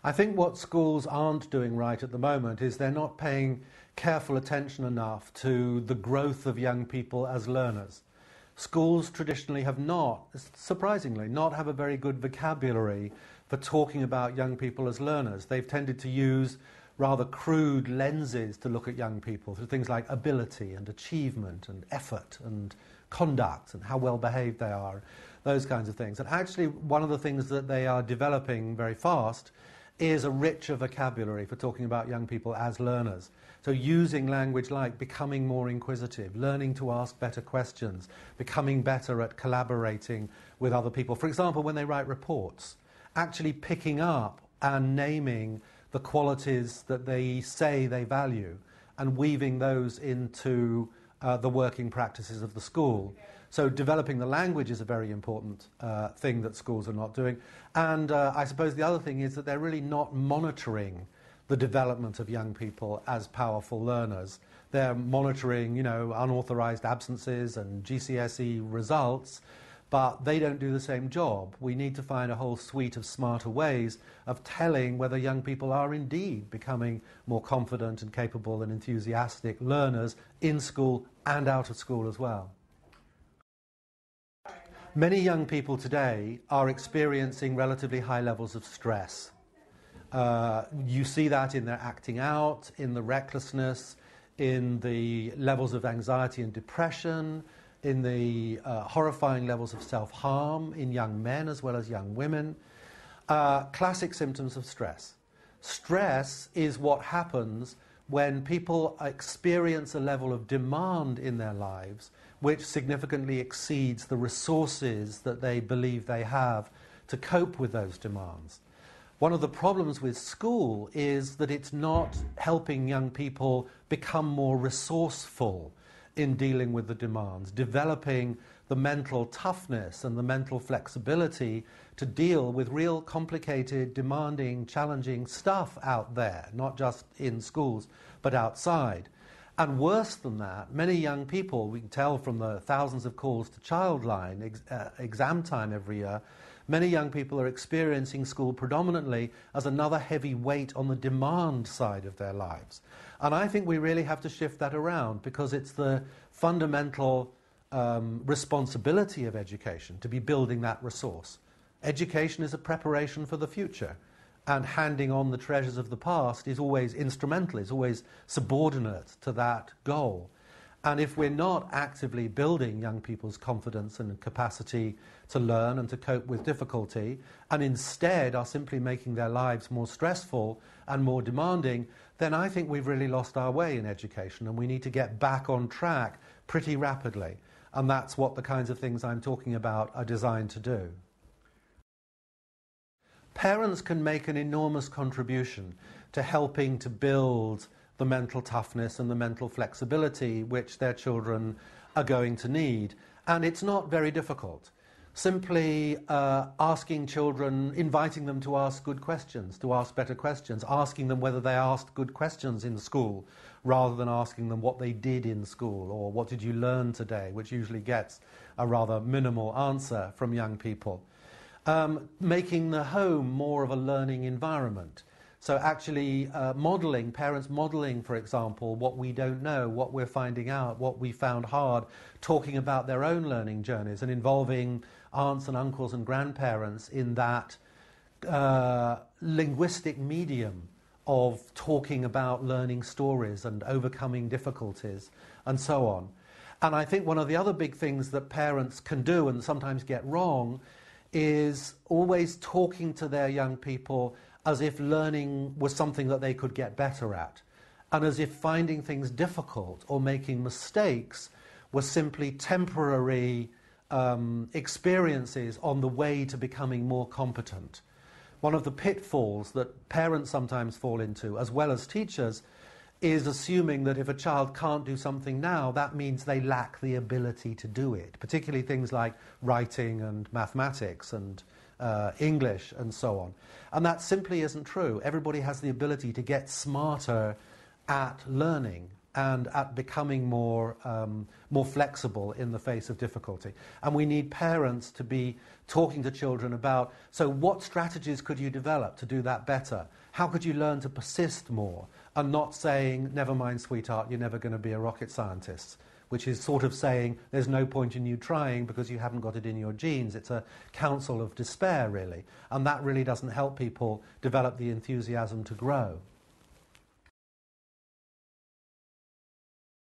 I think what schools aren't doing right at the moment is they're not paying careful attention enough to the growth of young people as learners. Schools traditionally have not, surprisingly, not have a very good vocabulary for talking about young people as learners. They've tended to use rather crude lenses to look at young people through things like ability and achievement and effort and conduct and how well behaved they are, those kinds of things. And actually one of the things that they are developing very fast is a richer vocabulary for talking about young people as learners. So using language like becoming more inquisitive, learning to ask better questions, becoming better at collaborating with other people. For example, when they write reports, actually picking up and naming the qualities that they say they value and weaving those into the working practices of the school. So developing the language is a very important thing that schools are not doing. And I suppose the other thing is that they're really not monitoring the development of young people as powerful learners. They're monitoring, unauthorized absences and GCSE results, but they don't do the same job. We need to find a whole suite of smarter ways of telling whether young people are indeed becoming more confident and capable and enthusiastic learners in school and out of school as well. Many young people today are experiencing relatively high levels of stress. You see that in their acting out, in the recklessness, in the levels of anxiety and depression, in the horrifying levels of self-harm in young men as well as young women. Classic symptoms of stress. Stress is what happens when people experience a level of demand in their lives which significantly exceeds the resources that they believe they have to cope with those demands. One of the problems with school is that it's not helping young people become more resourceful in dealing with the demands, developing the mental toughness and the mental flexibility to deal with real complicated, demanding, challenging stuff out there, not just in schools, but outside. And worse than that, many young people, we can tell from the thousands of calls to Childline, exam time every year, many young people are experiencing school predominantly as another heavy weight on the demand side of their lives. And I think we really have to shift that around, because it's the fundamental responsibility of education to be building that resource. Education is a preparation for the future, and handing on the treasures of the past is always instrumental, is always subordinate to that goal. And if we're not actively building young people's confidence and capacity to learn and to cope with difficulty, and instead are simply making their lives more stressful and more demanding, then I think we've really lost our way in education, and we need to get back on track pretty rapidly. And that's what the kinds of things I'm talking about are designed to do. Parents can make an enormous contribution to helping to build the mental toughness and the mental flexibility which their children are going to need. And it's not very difficult. Simply asking children, inviting them to ask good questions, to ask better questions, asking them whether they asked good questions in school, rather than asking them what they did in school or what did you learn today, which usually gets a rather minimal answer from young people. Making the home more of a learning environment. So actually modelling, parents modelling, for example, what we don't know, what we're finding out, what we found hard, talking about their own learning journeys and involving aunts and uncles and grandparents in that linguistic medium of talking about learning stories and overcoming difficulties and so on. And I think one of the other big things that parents can do and sometimes get wrong is always talking to their young people as if learning was something that they could get better at, and as if finding things difficult or making mistakes were simply temporary experiences on the way to becoming more competent. One of the pitfalls that parents sometimes fall into, as well as teachers, is assuming that if a child can't do something now, that means they lack the ability to do it, particularly things like writing and mathematics and English and so on. And that simply isn't true. Everybody has the ability to get smarter at learning, and at becoming more flexible in the face of difficulty. And we need parents to be talking to children about, so what strategies could you develop to do that better? How could you learn to persist more? And not saying, never mind, sweetheart, you're never going to be a rocket scientist, which is sort of saying there's no point in you trying because you haven't got it in your genes. It's a counsel of despair, really. And that really doesn't help people develop the enthusiasm to grow.